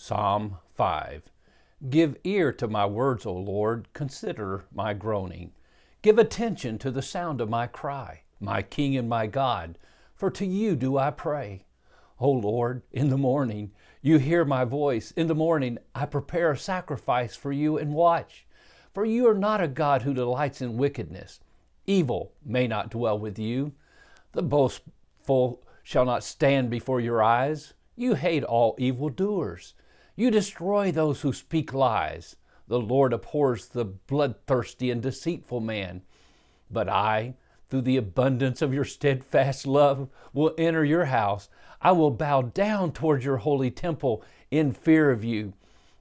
Psalm 5. Give ear to my words, O Lord, consider my groaning. Give attention to the sound of my cry, my King and my God, for to you do I pray. O Lord, in the morning you hear my voice. In the morning I prepare a sacrifice for you and watch. For you are not a God who delights in wickedness. Evil may not dwell with you. The boastful shall not stand before your eyes. You hate all evildoers. You destroy those who speak lies. The Lord abhors the bloodthirsty and deceitful man. But I, through the abundance of your steadfast love, will enter your house. I will bow down toward your holy temple in fear of you.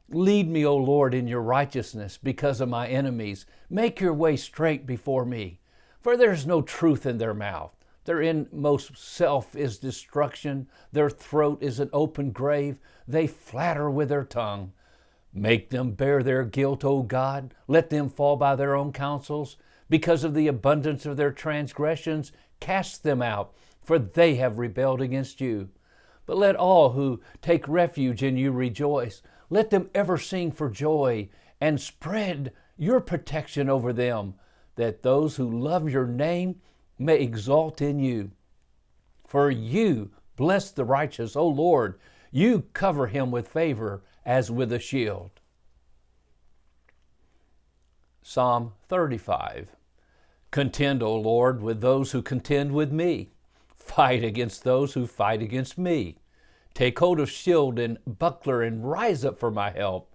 Lead me, O Lord, in your righteousness because of my enemies. Make your way straight before me. For there is no truth in their mouth. Their inmost self is destruction. Their throat is an open grave. They flatter with their tongue. Make them bear their guilt, O God. Let them fall by their own counsels. Because of the abundance of their transgressions, cast them out, for they have rebelled against you. But let all who take refuge in you rejoice. Let them ever sing for joy and spread your protection over them, that those who love your name may exalt in you. For you bless the righteous, O Lord. You cover him with favor as with a shield. Psalm 35. Contend, O Lord, with those who contend with me. Fight against those who fight against me. Take hold of shield and buckler and rise up for my help.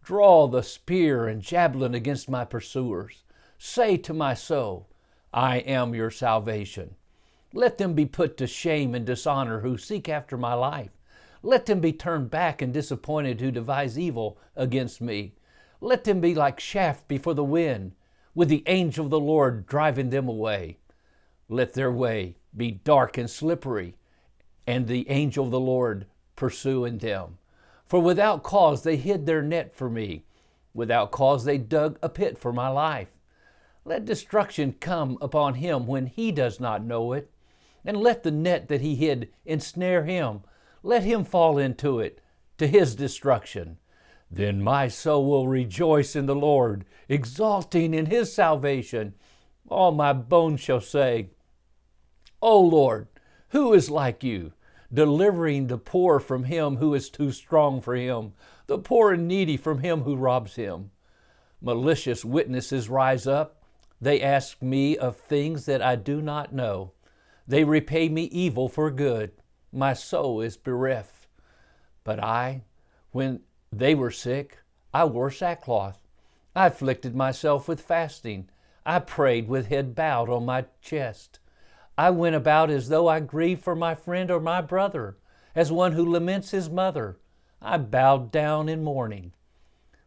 Draw the spear and javelin against my pursuers. Say to my soul, I am your salvation. Let them be put to shame and dishonor who seek after my life. Let them be turned back and disappointed who devise evil against me. Let them be like chaff before the wind, with the angel of the Lord driving them away. Let their way be dark and slippery, and the angel of the Lord pursuing them. For without cause they hid their net for me. Without cause they dug a pit for my life. Let destruction come upon him when he does not know it, and let the net that he hid ensnare him. Let him fall into it, to his destruction. Then my soul will rejoice in the Lord, exulting in his salvation. All my bones shall say, O Lord, who is like you, delivering the poor from him who is too strong for him, the poor and needy from him who robs him? Malicious witnesses rise up. They ask me of things that I do not know. They repay me evil for good. My soul is bereft. But I, when they were sick, I wore sackcloth. I afflicted myself with fasting. I prayed with head bowed on my chest. I went about as though I grieved for my friend or my brother, as one who laments his mother. I bowed down in mourning.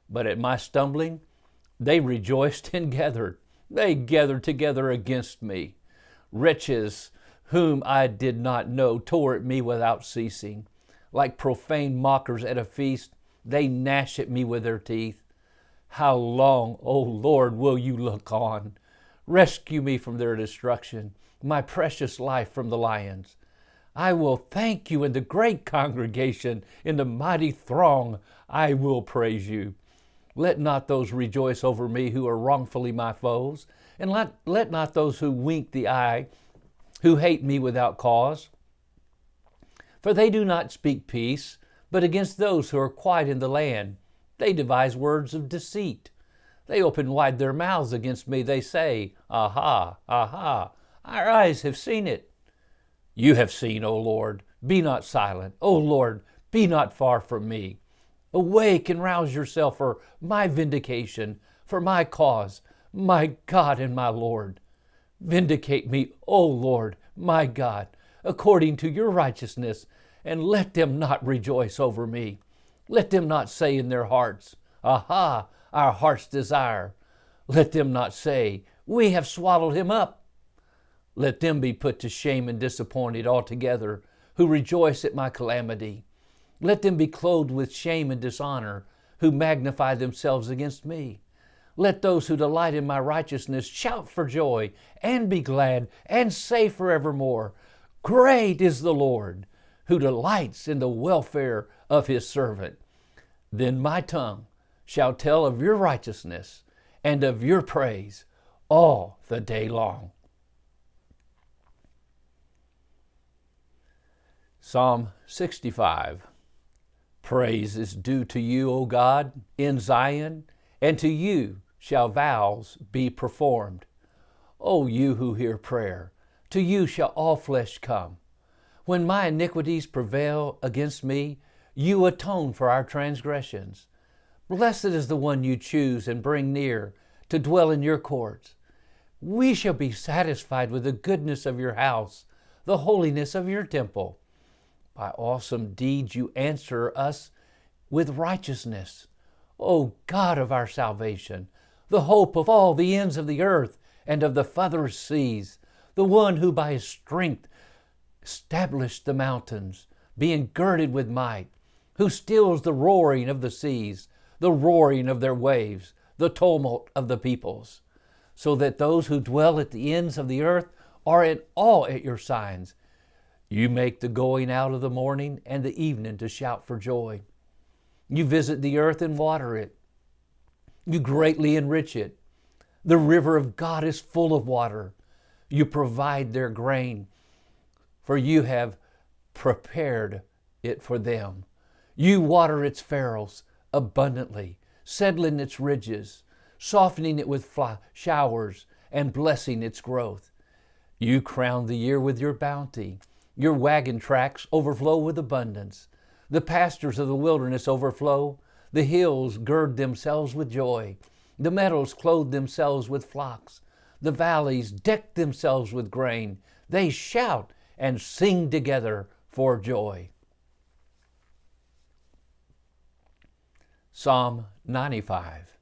But at my stumbling, they rejoiced and gathered. They gathered together against me. Wretches whom I did not know tore at me without ceasing. Like profane mockers at a feast, they gnash at me with their teeth. How long, O Lord, will you look on? Rescue me from their destruction, my precious life from the lions. I will thank you in the great congregation, in the mighty throng I will praise you. Let not those rejoice over me who are wrongfully my foes, and let not those who wink the eye, who hate me without cause. For they do not speak peace, but against those who are quiet in the land. They devise words of deceit. They open wide their mouths against me. They say, Aha, aha, our eyes have seen it. You have seen, O Lord, be not silent. O Lord, be not far from me. Awake and rouse yourself for my vindication, for my cause, my God and my Lord. Vindicate me, O Lord, my God, according to your righteousness, and let them not rejoice over me. Let them not say in their hearts, Aha, our heart's desire. Let them not say, We have swallowed him up. Let them be put to shame and disappointed altogether, who rejoice at my calamity. Let them be clothed with shame and dishonor, who magnify themselves against me. Let those who delight in my righteousness shout for joy and be glad and say forevermore, Great is the Lord, who delights in the welfare of his servant. Then my tongue shall tell of your righteousness and of your praise all the day long. Psalm 65. Praise is due to you, O God, in Zion, and to you shall vows be performed. O you who hear prayer, to you shall all flesh come. When my iniquities prevail against me, you atone for our transgressions. Blessed is the one you choose and bring near to dwell in your courts. We shall be satisfied with the goodness of your house, the holiness of your temple. By awesome deeds you answer us with righteousness. O God of our salvation, the hope of all the ends of the earth and of the farthest seas, the one who by his strength established the mountains, being girded with might, who stills the roaring of the seas, the roaring of their waves, the tumult of the peoples, so that those who dwell at the ends of the earth are in awe at your signs. You make the going out of the morning and the evening to shout for joy. You visit the earth and water it. You greatly enrich it. The river of God is full of water. You provide their grain, for you have prepared it for them. You water its furrows abundantly, settling its ridges, softening it with showers, and blessing its growth. You crown the year with your bounty. Your wagon tracks overflow with abundance. The pastures of the wilderness overflow. The hills gird themselves with joy. The meadows clothe themselves with flocks. The valleys deck themselves with grain. They shout and sing together for joy. Psalm 95.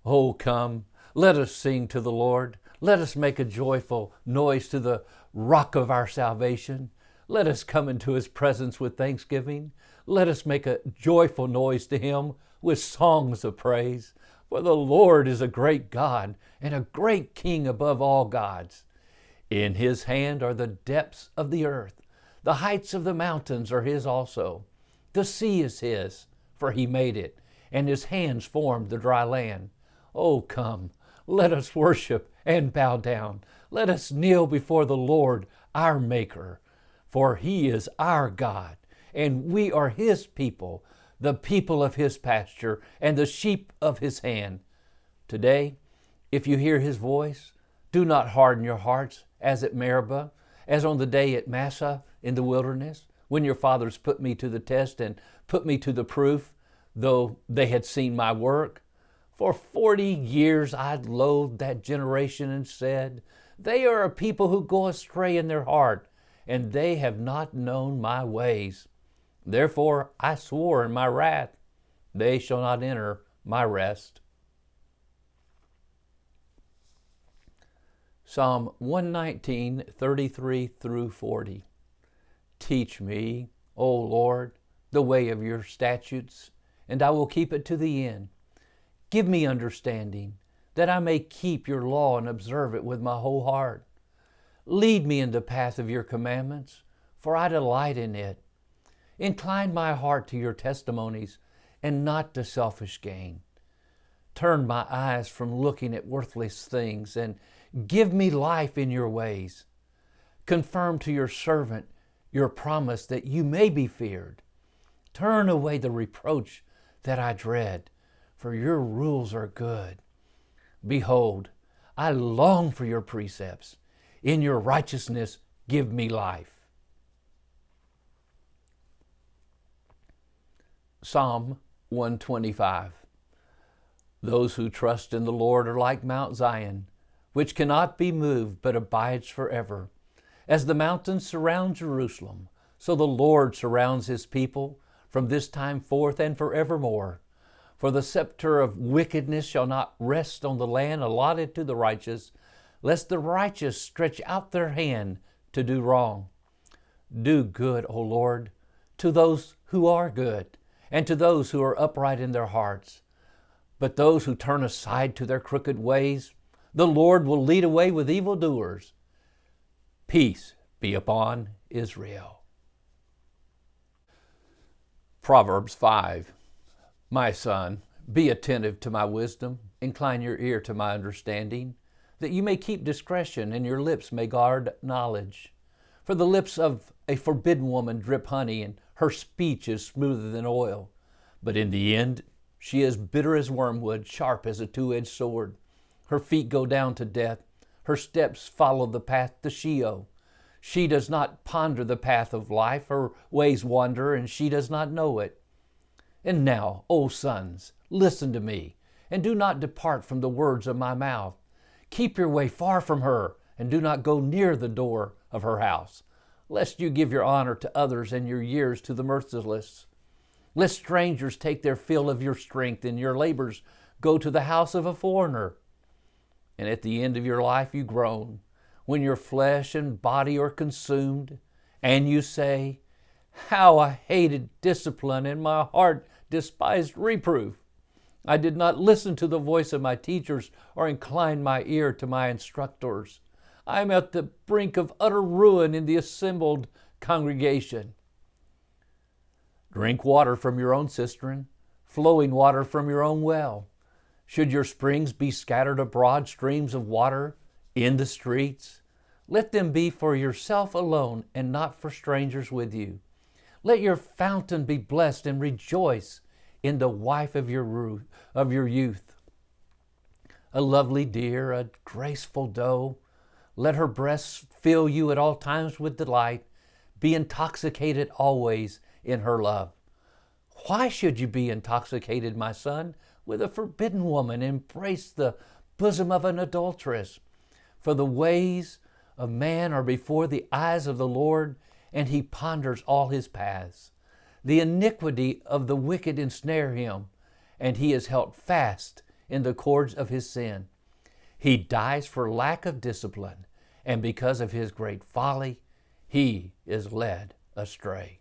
Oh, come, let us sing to the Lord. Let us make a joyful noise to the rock of our salvation. Let us come into his presence with thanksgiving. Let us make a joyful noise to him with songs of praise. For the Lord is a great God and a great King above all gods. In his hand are the depths of the earth. The heights of the mountains are his also. The sea is his, for he made it, and his hands formed the dry land. Oh, come, let us worship and bow down. Let us kneel before the Lord, our Maker. For he is our God, and we are his people, the people of his pasture, and the sheep of his hand. Today, if you hear his voice, do not harden your hearts as at Meribah, as on the day at Massah in the wilderness, when your fathers put me to the test and put me to the proof, though they had seen my work. For 40 years I loathed that generation and said, they are a people who go astray in their heart, and they have not known my ways. Therefore I swore in my wrath, they shall not enter my rest. Psalm 119, 33 through 40. Teach me, O Lord, the way of your statutes, and I will keep it to the end. Give me understanding, that I may keep your law and observe it with my whole heart. Lead me in the path of your commandments, for I delight in it. Incline my heart to your testimonies, and not to selfish gain. Turn my eyes from looking at worthless things, and give me life in your ways. Confirm to your servant your promise that you may be feared. Turn away the reproach that I dread, for your rules are good. Behold, I long for your precepts. In your righteousness, give me life. Psalm 125. Those who trust in the Lord are like Mount Zion, which cannot be moved but abides forever. As the mountains surround Jerusalem, so the Lord surrounds his people from this time forth and forevermore. For the scepter of wickedness shall not rest on the land allotted to the righteous, lest the righteous stretch out their hand to do wrong. Do good, O Lord, to those who are good, and to those who are upright in their hearts. But those who turn aside to their crooked ways, the Lord will lead away with evildoers. Peace be upon Israel. Proverbs 5. My son, be attentive to my wisdom, incline your ear to my understanding, that you may keep discretion and your lips may guard knowledge. For the lips of a forbidden woman drip honey, and her speech is smoother than oil. But in the end, she is bitter as wormwood, sharp as a two-edged sword. Her feet go down to death. Her steps follow the path to Sheol. She does not ponder the path of life. Her ways wander, and she does not know it. And now, O sons, listen to me, and do not depart from the words of my mouth. Keep your way far from her, and do not go near the door of her house, lest you give your honor to others and your years to the merciless. Lest strangers take their fill of your strength, and your labors go to the house of a foreigner. And at the end of your life you groan, when your flesh and body are consumed, and you say, how I hated discipline, and my heart despised reproof. I did not listen to the voice of my teachers, or incline my ear to my instructors. I am at the brink of utter ruin in the assembled congregation. Drink water from your own cistern, flowing water from your own well. Should your springs be scattered abroad, streams of water in the streets? Let them be for yourself alone, and not for strangers with you. Let your fountain be blessed, and rejoice in the wife of your youth. A lovely deer, a graceful doe, let her breasts fill you at all times with delight. Be intoxicated always in her love. Why should you be intoxicated, my son, with a forbidden woman? Embrace the bosom of an adulteress. For the ways of man are before the eyes of the Lord, and he ponders all his paths. The iniquity of the wicked ensnare him, and he is held fast in the cords of his sin. He dies for lack of discipline, and because of his great folly, he is led astray.